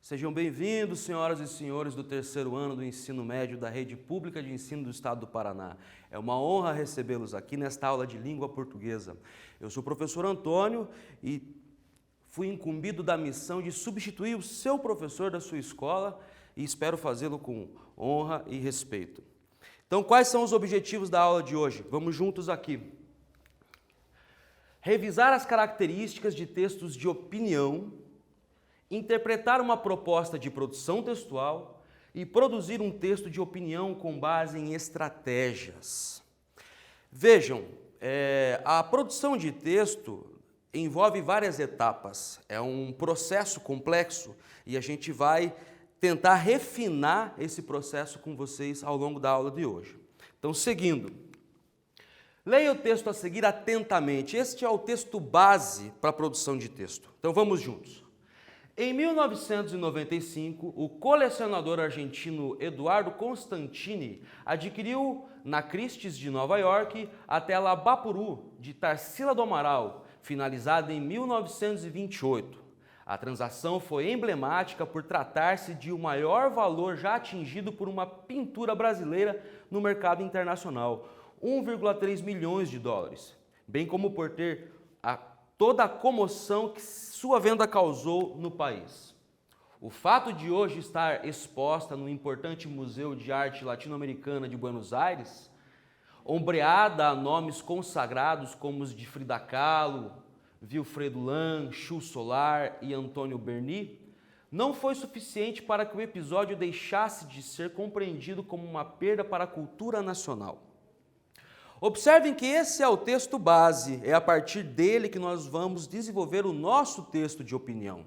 Sejam bem-vindos, senhoras e senhores do terceiro ano do ensino médio da Rede Pública de Ensino do Estado do Paraná. É uma honra recebê-los aqui nesta aula de língua portuguesa. Eu sou o professor Antônio e fui incumbido da missão de substituir o seu professor da sua escola e espero fazê-lo com honra e respeito. Então, quais são os objetivos da aula de hoje? Vamos juntos aqui. Revisar as características de textos de opinião, interpretar uma proposta de produção textual e produzir um texto de opinião com base em estratégias. Vejam, a produção de texto envolve várias etapas, é um processo complexo e a gente vai tentar refinar esse processo com vocês ao longo da aula de hoje. Então, seguindo, leia o texto a seguir atentamente, este é o texto base para a produção de texto. Então, vamos juntos. Em 1995, o colecionador argentino Eduardo Constantini adquiriu na Christie's de Nova York a tela Bapuru de Tarsila do Amaral, finalizada em 1928. A transação foi emblemática por tratar-se de o maior valor já atingido por uma pintura brasileira no mercado internacional, 1,3 milhões de dólares, bem como por ter toda a comoção que sua venda causou no país. O fato de hoje estar exposta no importante Museu de Arte Latino-Americana de Buenos Aires, ombreada a nomes consagrados como os de Frida Kahlo, Wilfredo Lan, Chu Solar e Antônio Berni, não foi suficiente para que o episódio deixasse de ser compreendido como uma perda para a cultura nacional. Observem que esse é o texto base, é a partir dele que nós vamos desenvolver o nosso texto de opinião.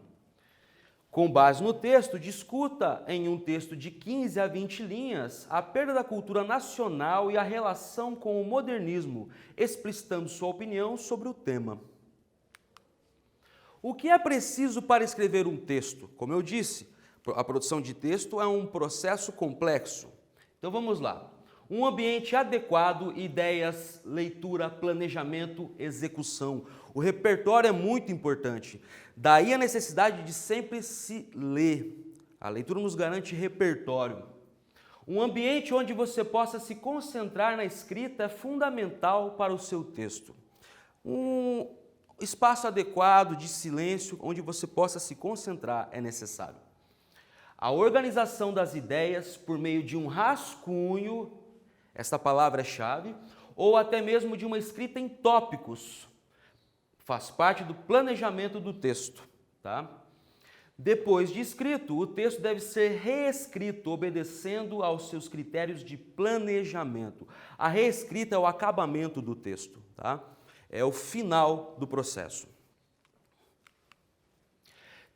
Com base no texto, discuta em um texto de 15 a 20 linhas a perda da cultura nacional e a relação com o modernismo, explicitando sua opinião sobre o tema. O que é preciso para escrever um texto? Como eu disse, a produção de texto é um processo complexo. Então vamos lá. Um ambiente adequado, ideias, leitura, planejamento, execução. O repertório é muito importante. Daí a necessidade de sempre se ler. A leitura nos garante repertório. Um ambiente onde você possa se concentrar na escrita é fundamental para o seu texto. Um espaço adequado de silêncio onde você possa se concentrar é necessário. A organização das ideias por meio de um rascunho, essa palavra é chave, ou até mesmo de uma escrita em tópicos, faz parte do planejamento do texto, tá? Depois de escrito, o texto deve ser reescrito, obedecendo aos seus critérios de planejamento. A reescrita é o acabamento do texto, tá? É o final do processo.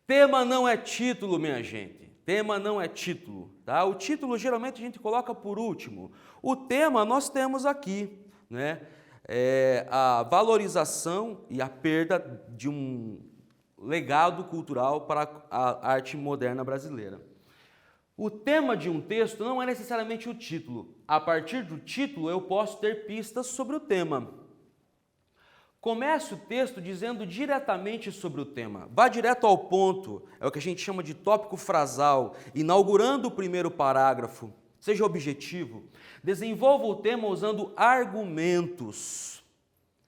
Tema não é título, minha gente. Tema não é título, tá? O título geralmente a gente coloca por último. O tema nós temos aqui, né? A valorização e a perda de um legado cultural para a arte moderna brasileira. O tema de um texto não é necessariamente o título. A partir do título eu posso ter pistas sobre o tema. Comece o texto dizendo diretamente sobre o tema. Vá direto ao ponto, é o que a gente chama de tópico frasal, inaugurando o primeiro parágrafo. Seja objetivo. Desenvolva o tema usando argumentos.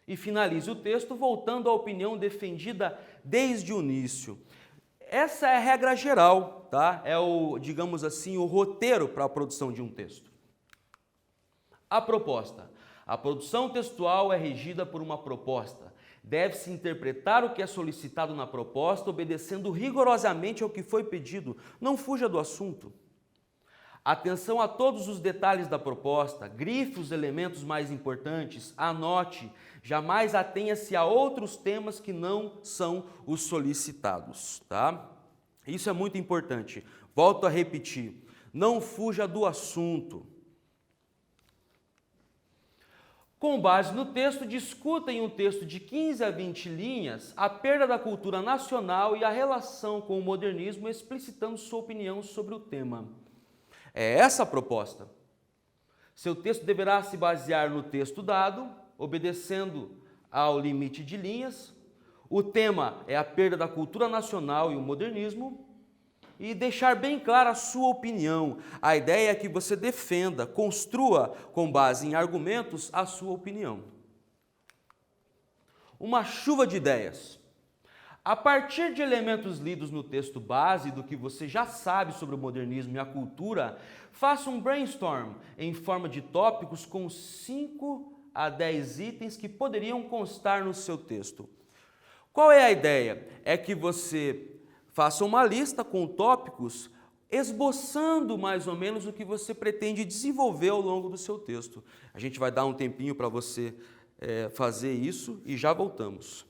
E finalize o texto voltando à opinião defendida desde o início. Essa é a regra geral, tá? É o, digamos assim, o roteiro para a produção de um texto. A proposta. A produção textual é regida por uma proposta. Deve-se interpretar o que é solicitado na proposta, obedecendo rigorosamente ao que foi pedido. Não fuja do assunto. Atenção a todos os detalhes da proposta, grife os elementos mais importantes, anote, jamais atenha-se a outros temas que não são os solicitados, tá? Isso é muito importante. Volto a repetir, não fuja do assunto. Com base no texto, discuta em um texto de 15 a 20 linhas a perda da cultura nacional e a relação com o modernismo, explicitando sua opinião sobre o tema. É essa a proposta. Seu texto deverá se basear no texto dado, obedecendo ao limite de linhas. O tema é a perda da cultura nacional e o modernismo. E deixar bem clara a sua opinião. A ideia é que você defenda, construa, com base em argumentos, a sua opinião. Uma chuva de ideias. A partir de elementos lidos no texto base, do que você já sabe sobre o modernismo e a cultura, faça um brainstorm em forma de tópicos com 5 a 10 itens que poderiam constar no seu texto. Qual é a ideia? É que você faça uma lista com tópicos esboçando mais ou menos o que você pretende desenvolver ao longo do seu texto. A gente vai dar um tempinho para você fazer isso e já voltamos.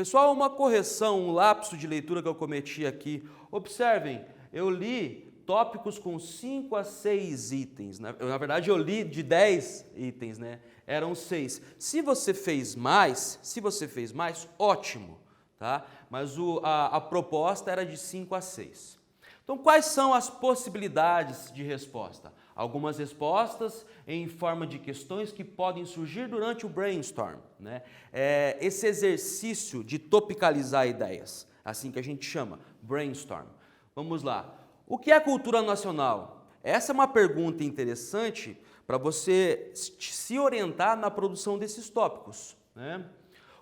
Pessoal, uma correção, um lapso de leitura que eu cometi aqui. Observem, eu li tópicos com 5 a 6 itens. Na verdade, eu li de 10 itens, né? Eram 6. Se você fez mais, ótimo, tá? Mas a proposta era de 5 a 6. Então, quais são as possibilidades de resposta? Algumas respostas em forma de questões que podem surgir durante o brainstorm, né? Esse exercício de topicalizar ideias, assim que a gente chama, brainstorm. Vamos lá. O que é cultura nacional? Essa é uma pergunta interessante para você se orientar na produção desses tópicos, né?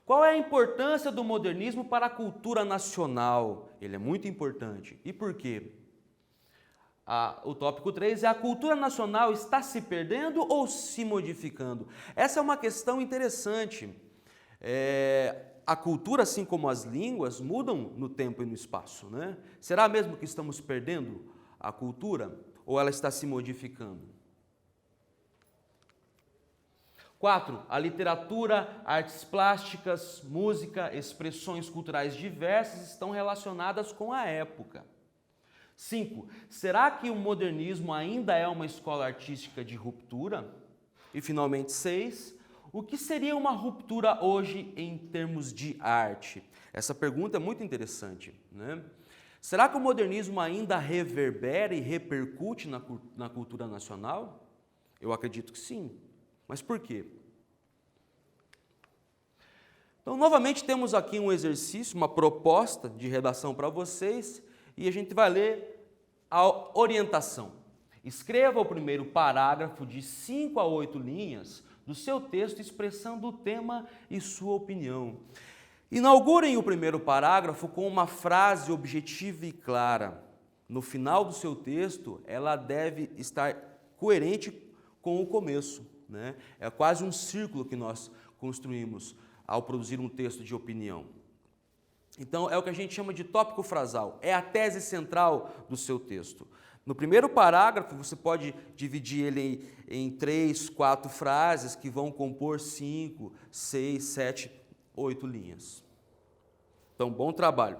Qual é a importância do modernismo para a cultura nacional? Ele é muito importante. E por quê? O tópico 3 é: a cultura nacional está se perdendo ou se modificando? Essa é uma questão interessante. A cultura, assim como as línguas, mudam no tempo e no espaço, né? Será mesmo que estamos perdendo a cultura ou ela está se modificando? 4. A literatura, artes plásticas, música, expressões culturais diversas estão relacionadas com a época. 5. Será que o modernismo ainda é uma escola artística de ruptura? E, finalmente, 6. O que seria uma ruptura hoje em termos de arte? Essa pergunta é muito interessante, né? Será que o modernismo ainda reverbera e repercute na cultura nacional? Eu acredito que sim. Mas por quê? Então, novamente, temos aqui um exercício, uma proposta de redação para vocês, e a gente vai ler a orientação. Escreva o primeiro parágrafo de 5 a 8 linhas do seu texto expressando o tema e sua opinião. Inaugurem o primeiro parágrafo com uma frase objetiva e clara. No final do seu texto, ela deve estar coerente com o começo, né? É quase um círculo que nós construímos ao produzir um texto de opinião. Então, é o que a gente chama de tópico frasal, é a tese central do seu texto. No primeiro parágrafo, você pode dividir ele em 3, 4 frases que vão compor 5, 6, 7, 8 linhas. Então, bom trabalho.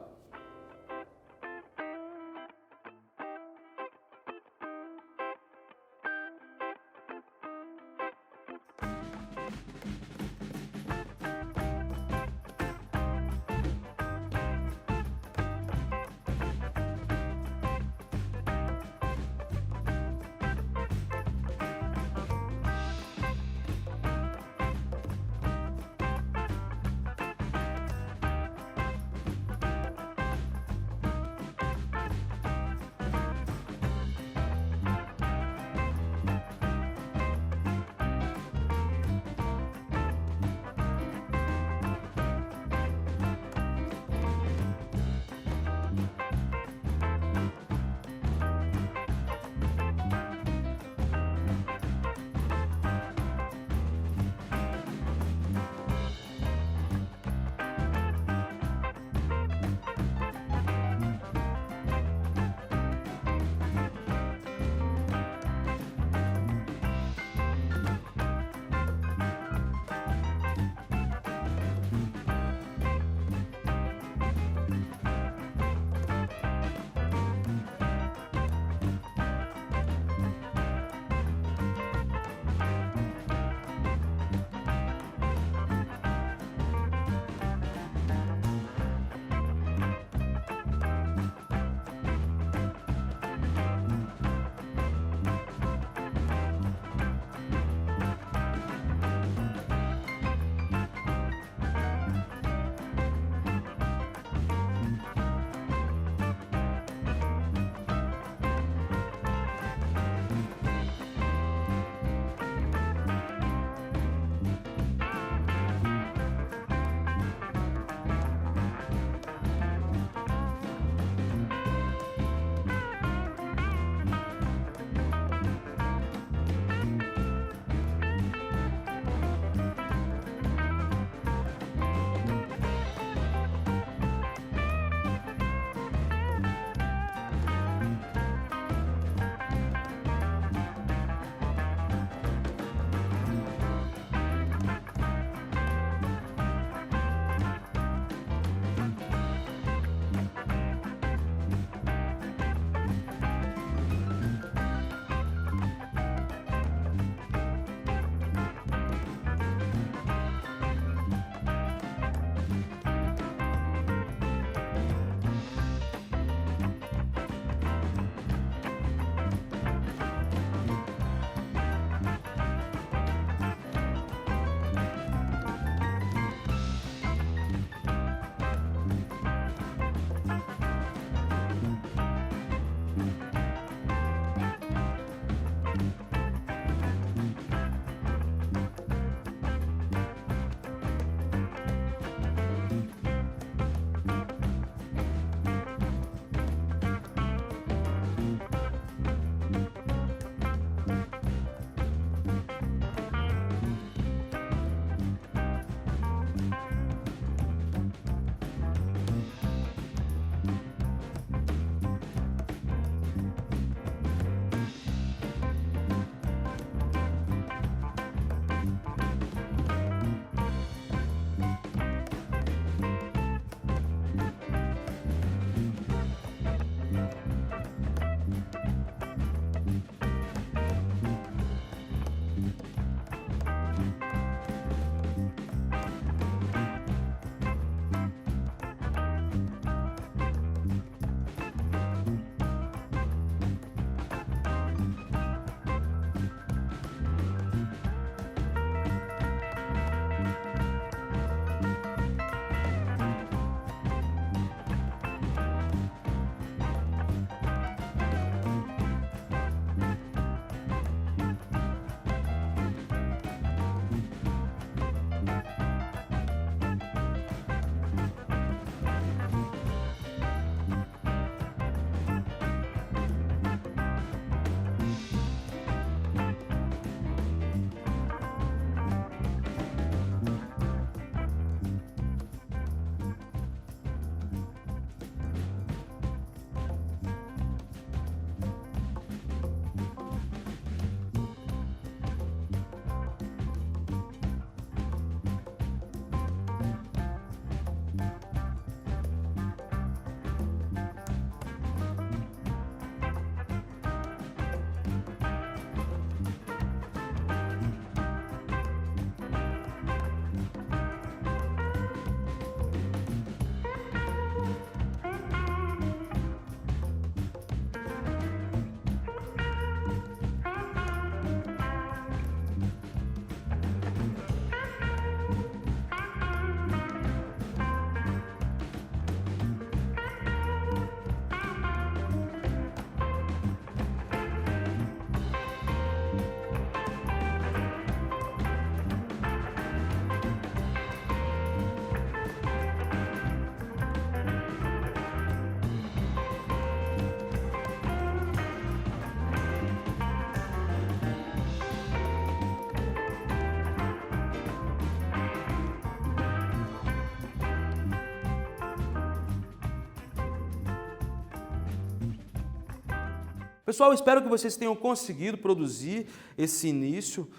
Pessoal, espero que vocês tenham conseguido produzir esse início.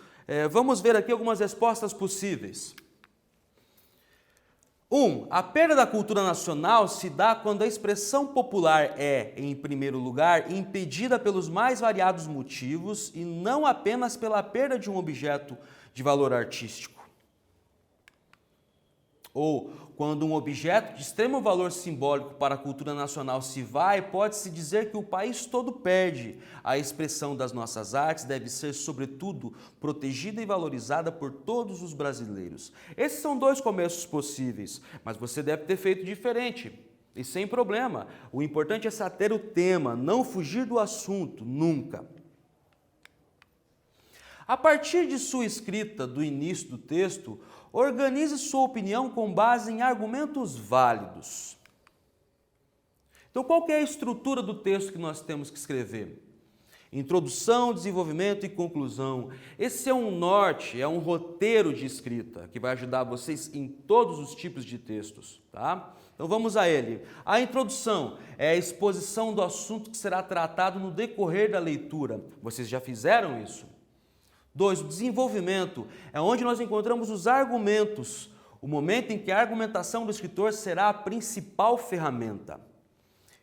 Vamos ver aqui algumas respostas possíveis. 1. A perda da cultura nacional se dá quando a expressão popular é, em primeiro lugar, impedida pelos mais variados motivos e não apenas pela perda de um objeto de valor artístico. Ou, quando um objeto de extremo valor simbólico para a cultura nacional se vai, pode-se dizer que o país todo perde. A expressão das nossas artes deve ser, sobretudo, protegida e valorizada por todos os brasileiros. Esses são dois começos possíveis, mas você deve ter feito diferente. E sem problema. O importante é saber o tema, não fugir do assunto, nunca. A partir de sua escrita do início do texto, organize sua opinião com base em argumentos válidos. Então, qual que é a estrutura do texto que nós temos que escrever? Introdução, desenvolvimento e conclusão. Esse é um norte, é um roteiro de escrita que vai ajudar vocês em todos os tipos de textos, tá? Então vamos a ele. A introdução é a exposição do assunto que será tratado no decorrer da leitura. Vocês já fizeram isso? 2. O desenvolvimento é onde nós encontramos os argumentos, o momento em que a argumentação do escritor será a principal ferramenta.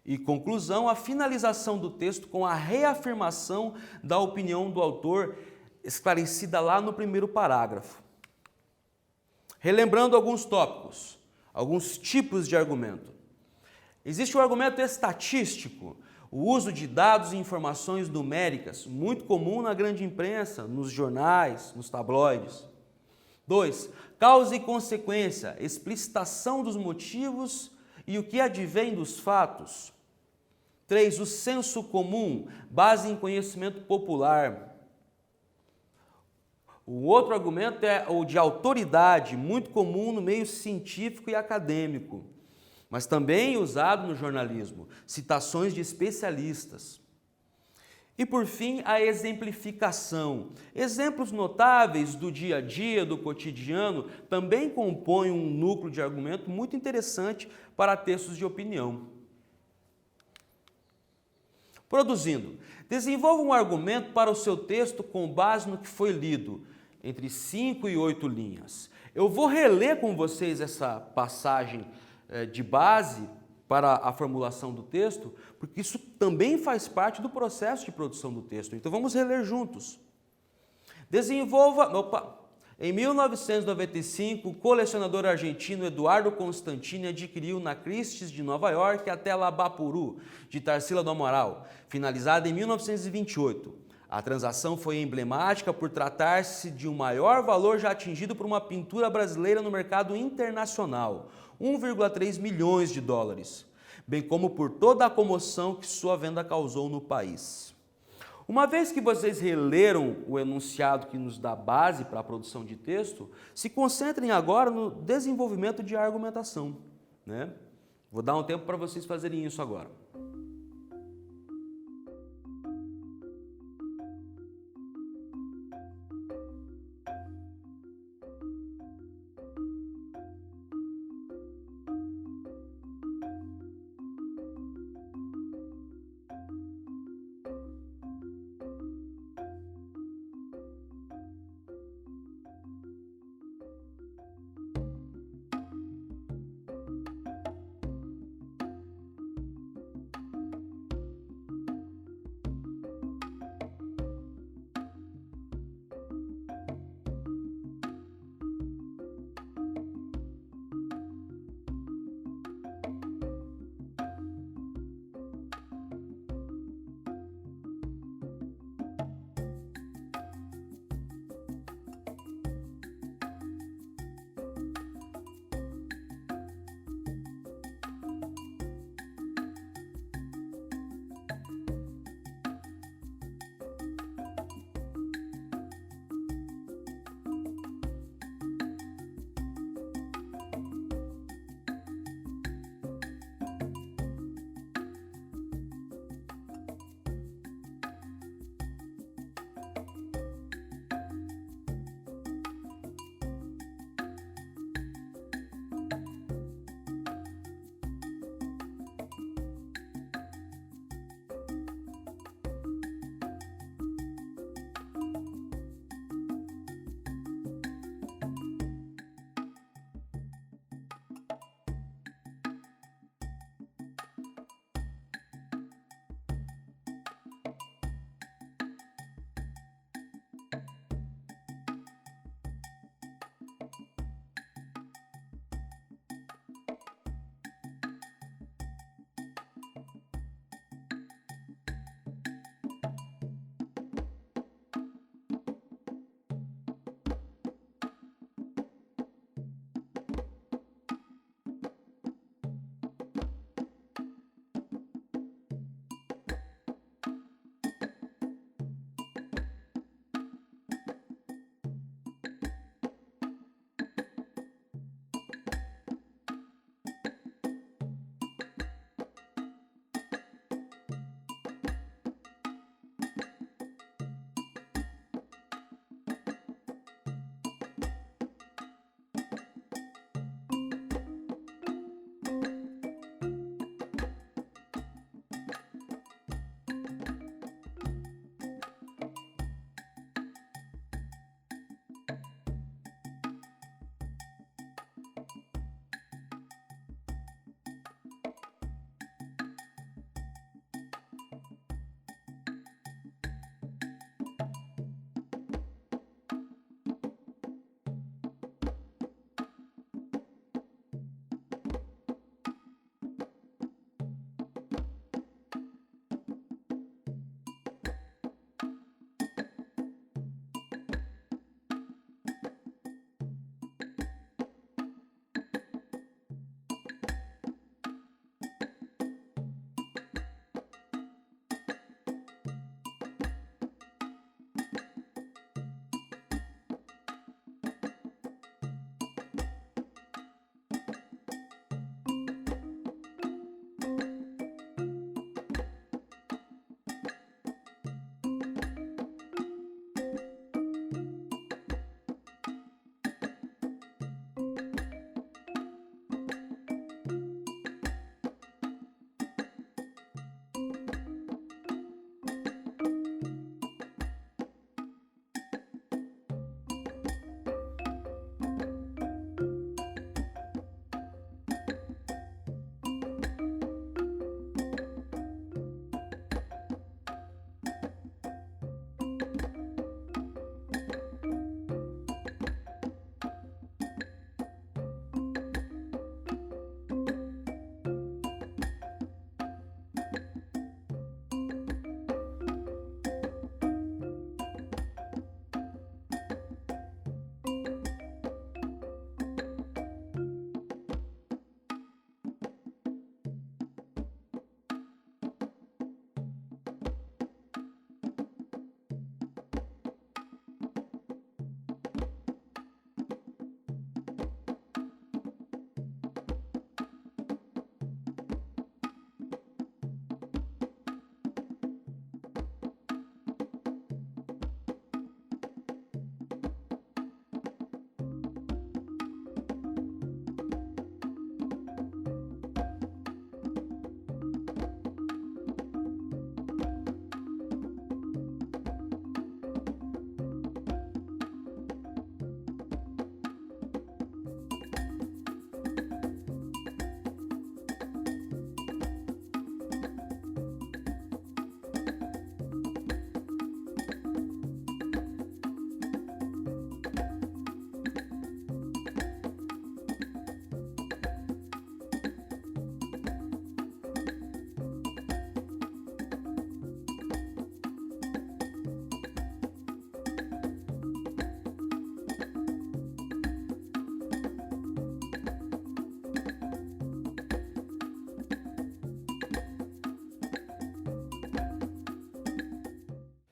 E conclusão, a finalização do texto com a reafirmação da opinião do autor, esclarecida lá no primeiro parágrafo. Relembrando alguns tópicos, alguns tipos de argumento. Existe o argumento estatístico, o uso de dados e informações numéricas, muito comum na grande imprensa, nos jornais, nos tabloides. 2. Causa e consequência, explicitação dos motivos e o que advém dos fatos. 3. O senso comum, base em conhecimento popular. O outro argumento é o de autoridade, muito comum no meio científico e acadêmico, mas também usado no jornalismo, citações de especialistas. E por fim, a exemplificação. Exemplos notáveis do dia a dia, do cotidiano, também compõem um núcleo de argumento muito interessante para textos de opinião. Produzindo. Desenvolva um argumento para o seu texto com base no que foi lido, entre 5 e 8 linhas. Eu vou reler com vocês essa passagem de base para a formulação do texto, porque isso também faz parte do processo de produção do texto. Então vamos reler juntos. Em 1995, o colecionador argentino Eduardo Constantini adquiriu na Christie's de Nova York a tela Bapuru, de Tarsila do Amaral, finalizada em 1928. A transação foi emblemática por tratar-se de um maior valor já atingido por uma pintura brasileira no mercado internacional, 1,3 milhões de dólares, bem como por toda a comoção que sua venda causou no país. Uma vez que vocês releram o enunciado que nos dá base para a produção de texto, se concentrem agora no desenvolvimento de argumentação, né? Vou dar um tempo para vocês fazerem isso agora.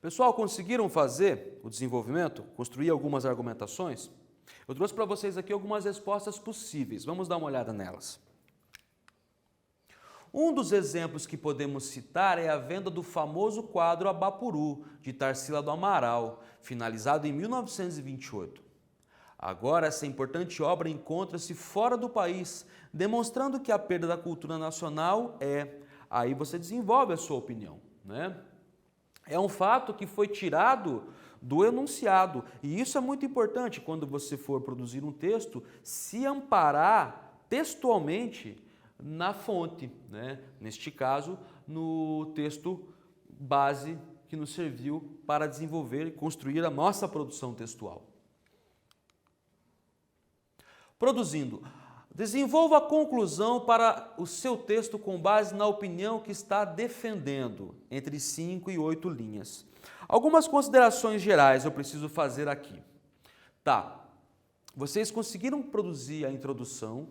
Pessoal, conseguiram fazer o desenvolvimento? Construir algumas argumentações? Eu trouxe para vocês aqui algumas respostas possíveis. Vamos dar uma olhada nelas. Um dos exemplos que podemos citar é a venda do famoso quadro Abapuru, de Tarsila do Amaral, finalizado em 1928. Agora, essa importante obra encontra-se fora do país, demonstrando que a perda da cultura nacional aí você desenvolve a sua opinião, né? É um fato que foi tirado do enunciado, e isso é muito importante quando você for produzir um texto, se amparar textualmente na fonte, né? Neste caso, no texto base que nos serviu para desenvolver e construir a nossa produção textual. Produzindo. Desenvolva a conclusão para o seu texto com base na opinião que está defendendo, entre 5 e 8 linhas. Algumas considerações gerais eu preciso fazer aqui. Tá, vocês conseguiram produzir a introdução,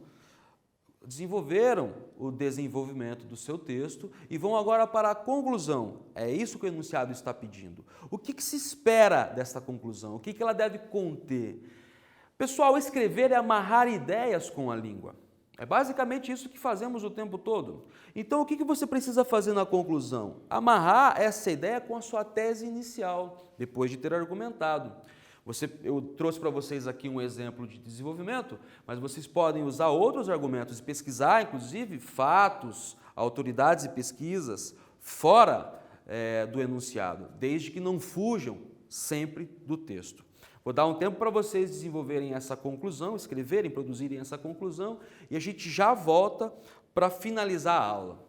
desenvolveram o desenvolvimento do seu texto e vão agora para a conclusão. É isso que o enunciado está pedindo. O que se espera desta conclusão? O que ela deve conter? Pessoal, escrever é amarrar ideias com a língua. É basicamente isso que fazemos o tempo todo. Então, o que você precisa fazer na conclusão? Amarrar essa ideia com a sua tese inicial, depois de ter argumentado. Eu trouxe para vocês aqui um exemplo de desenvolvimento, mas vocês podem usar outros argumentos e pesquisar, inclusive, fatos, autoridades e pesquisas fora do enunciado, desde que não fujam sempre do texto. Vou dar um tempo para vocês desenvolverem essa conclusão, escreverem, produzirem essa conclusão e a gente já volta para finalizar a aula.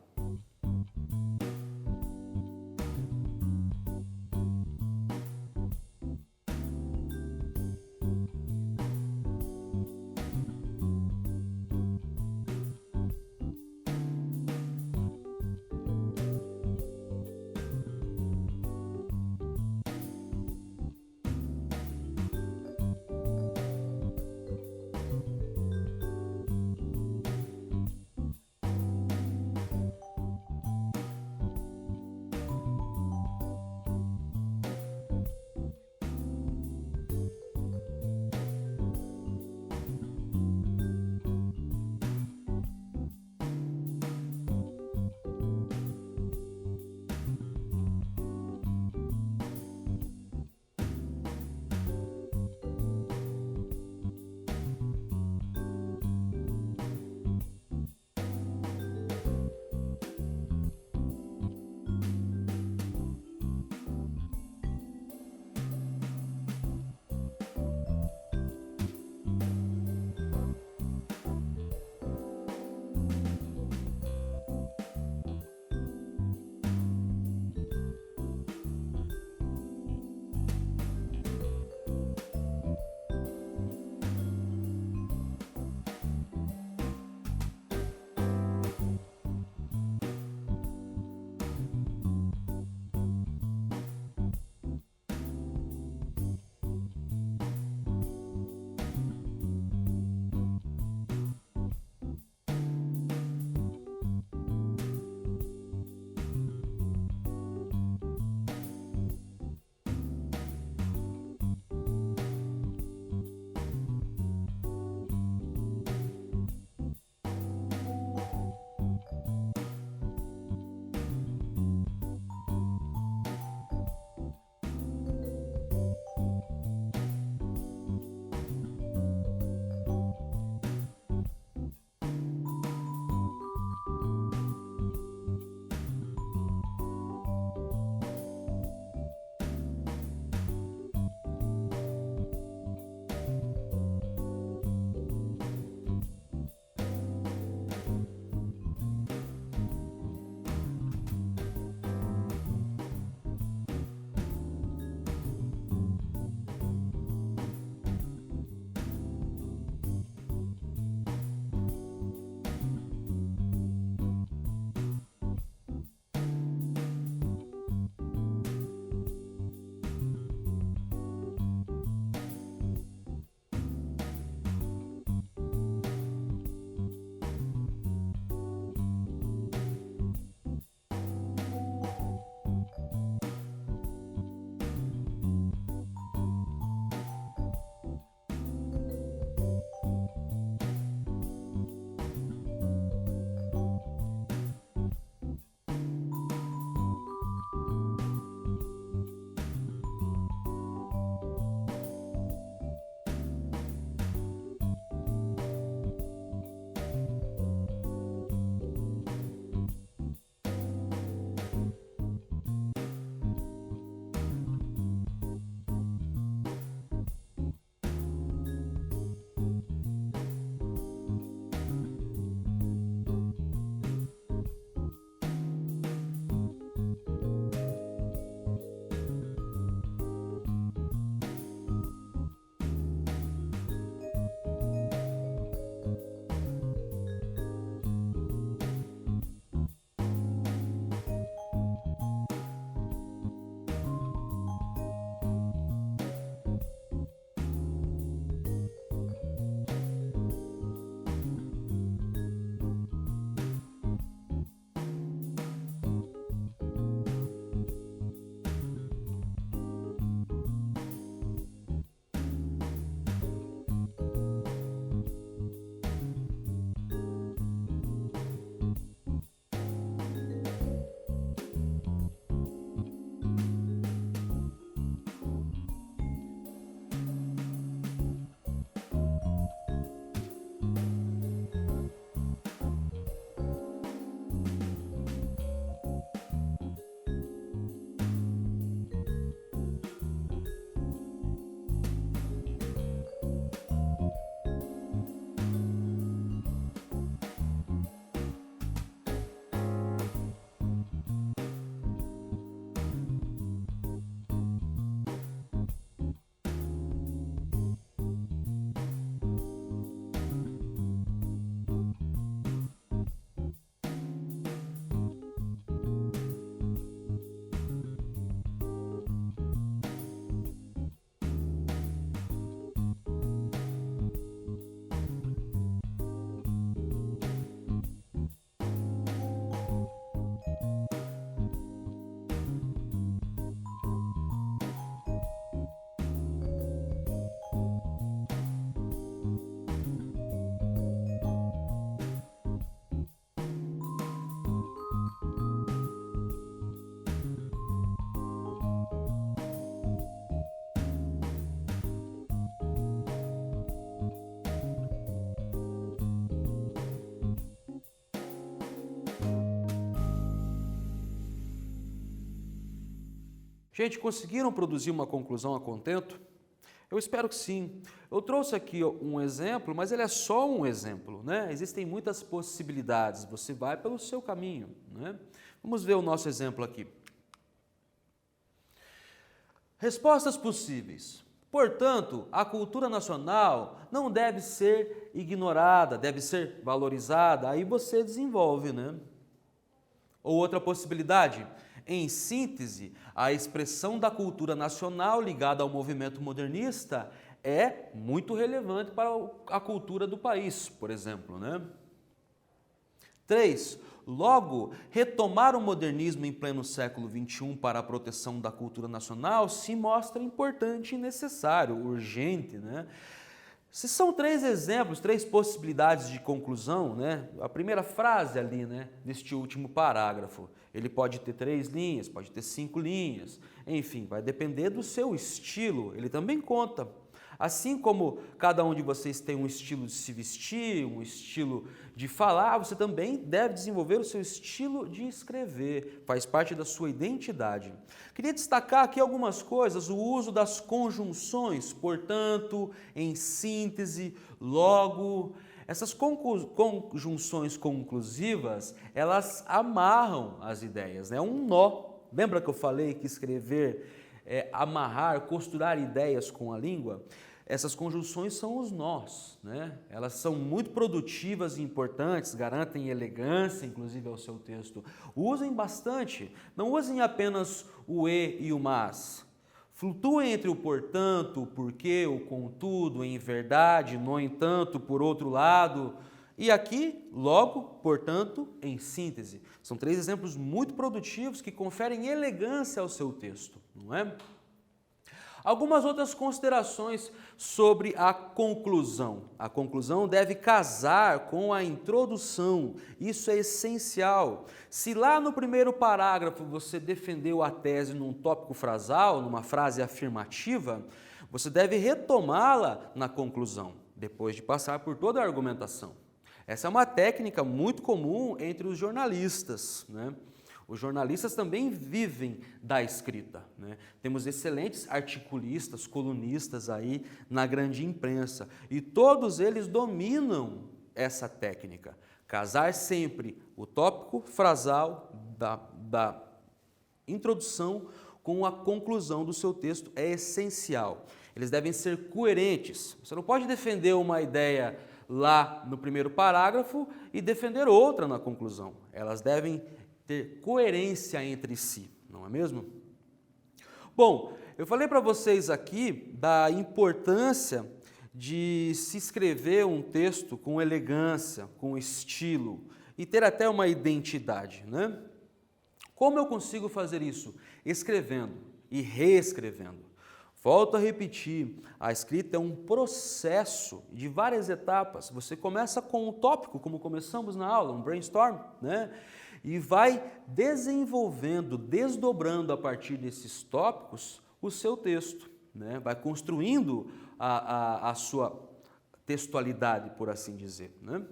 Gente, conseguiram produzir uma conclusão a contento? Eu espero que sim. Eu trouxe aqui um exemplo, mas ele é só um exemplo, né? Existem muitas possibilidades, você vai pelo seu caminho, né? Vamos ver o nosso exemplo aqui. Respostas possíveis. Portanto, a cultura nacional não deve ser ignorada, deve ser valorizada. Aí você desenvolve, né? Ou outra possibilidade. Em síntese, a expressão da cultura nacional ligada ao movimento modernista é muito relevante para a cultura do país, por exemplo, né? 3. Logo, retomar o modernismo em pleno século XXI para a proteção da cultura nacional se mostra importante e necessário, urgente, né? Se são 3 exemplos, 3 possibilidades de conclusão, né? A primeira frase ali, né, deste último parágrafo, ele pode ter 3 linhas, pode ter 5 linhas, enfim, vai depender do seu estilo, ele também conta. Assim como cada um de vocês tem um estilo de se vestir, um estilo de falar, você também deve desenvolver o seu estilo de escrever, faz parte da sua identidade. Queria destacar aqui algumas coisas, o uso das conjunções, portanto, em síntese, logo. Essas conjunções conclusivas, elas amarram as ideias, é um nó. Lembra que eu falei que escrever é amarrar, costurar ideias com a língua? Essas conjunções são os nós, né? Elas são muito produtivas e importantes, garantem elegância, inclusive, ao seu texto. Usem bastante, não usem apenas o e e o mas. Flutuem entre o portanto, o porquê, o contudo, em verdade, no entanto, por outro lado. E aqui, logo, portanto, em síntese. São 3 exemplos muito produtivos que conferem elegância ao seu texto, não é? Algumas outras considerações sobre a conclusão. A conclusão deve casar com a introdução, isso é essencial. Se lá no primeiro parágrafo você defendeu a tese num tópico frasal, numa frase afirmativa, você deve retomá-la na conclusão, depois de passar por toda a argumentação. Essa é uma técnica muito comum entre os jornalistas, né? Os jornalistas também vivem da escrita, né? Temos excelentes articulistas, colunistas aí na grande imprensa e todos eles dominam essa técnica. Casar sempre o tópico frasal da introdução com a conclusão do seu texto é essencial. Eles devem ser coerentes. Você não pode defender uma ideia lá no primeiro parágrafo e defender outra na conclusão. Elas devem ter coerência entre si, não é mesmo? Bom, eu falei para vocês aqui da importância de se escrever um texto com elegância, com estilo e ter até uma identidade, né? Como eu consigo fazer isso? Escrevendo e reescrevendo. Volto a repetir, a escrita é um processo de várias etapas. Você começa com um tópico, como começamos na aula, um brainstorm, né? E vai desenvolvendo, desdobrando a partir desses tópicos o seu texto, né? Vai construindo a sua textualidade, por assim dizer, né?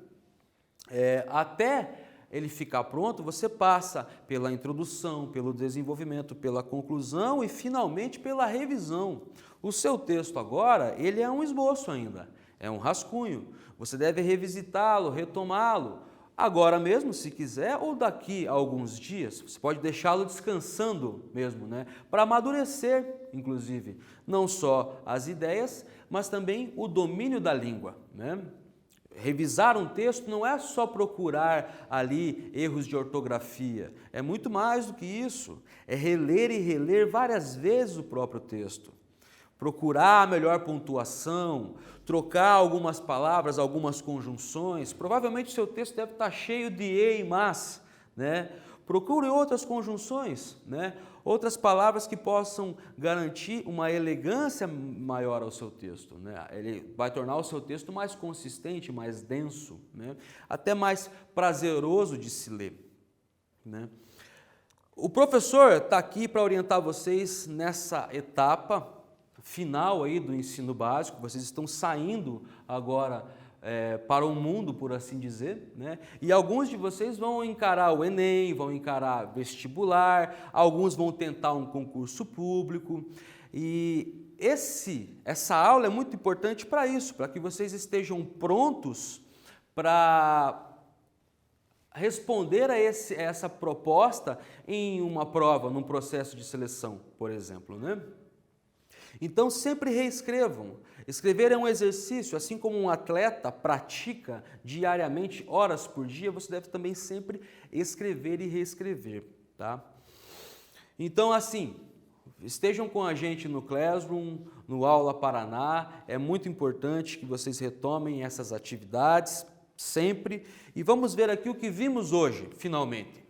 Até ele ficar pronto, você passa pela introdução, pelo desenvolvimento, pela conclusão e, finalmente, pela revisão. O seu texto agora, ele é um esboço ainda, é um rascunho. Você deve revisitá-lo, retomá-lo, agora mesmo, se quiser, ou daqui a alguns dias. Você pode deixá-lo descansando mesmo, né? Para amadurecer, inclusive, não só as ideias, mas também o domínio da língua, né? Revisar um texto não é só procurar ali erros de ortografia, é muito mais do que isso, é reler e reler várias vezes o próprio texto, procurar a melhor pontuação, trocar algumas palavras, algumas conjunções. Provavelmente o seu texto deve estar cheio de e e mas, né? Procure outras conjunções, né? Outras palavras que possam garantir uma elegância maior ao seu texto, né? Ele vai tornar o seu texto mais consistente, mais denso, né? Até mais prazeroso de se ler, né? O professor está aqui para orientar vocês nessa etapa final aí do ensino básico. Vocês estão saindo agora para o mundo, por assim dizer, né? E alguns de vocês vão encarar o Enem, vão encarar vestibular, alguns vão tentar um concurso público. E essa aula é muito importante para isso, para que vocês estejam prontos para responder a essa proposta em uma prova, num processo de seleção, por exemplo, né? Então, sempre reescrevam. Escrever é um exercício, assim como um atleta pratica diariamente, horas por dia, você deve também sempre escrever e reescrever, tá? Então, assim, estejam com a gente no Classroom, no Aula Paraná, é muito importante que vocês retomem essas atividades, sempre, e vamos ver aqui o que vimos hoje, finalmente.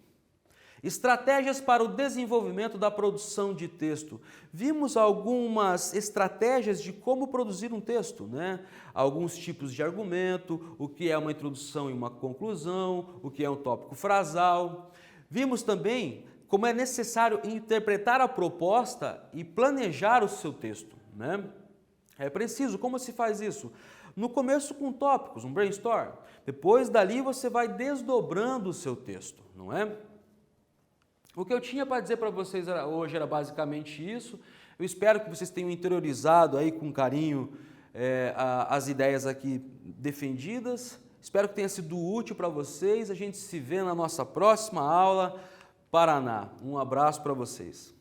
Estratégias para o desenvolvimento da produção de texto. Vimos algumas estratégias de como produzir um texto, né? Alguns tipos de argumento, o que é uma introdução e uma conclusão, o que é um tópico frasal. Vimos também como é necessário interpretar a proposta e planejar o seu texto, né? É preciso. Como se faz isso? No começo com tópicos, um brainstorm. Depois dali você vai desdobrando o seu texto, não é? O que eu tinha para dizer para vocês hoje era basicamente isso. Eu espero que vocês tenham interiorizado aí com carinho as ideias aqui defendidas. Espero que tenha sido útil para vocês. A gente se vê na nossa próxima aula. Paraná. Um abraço para vocês.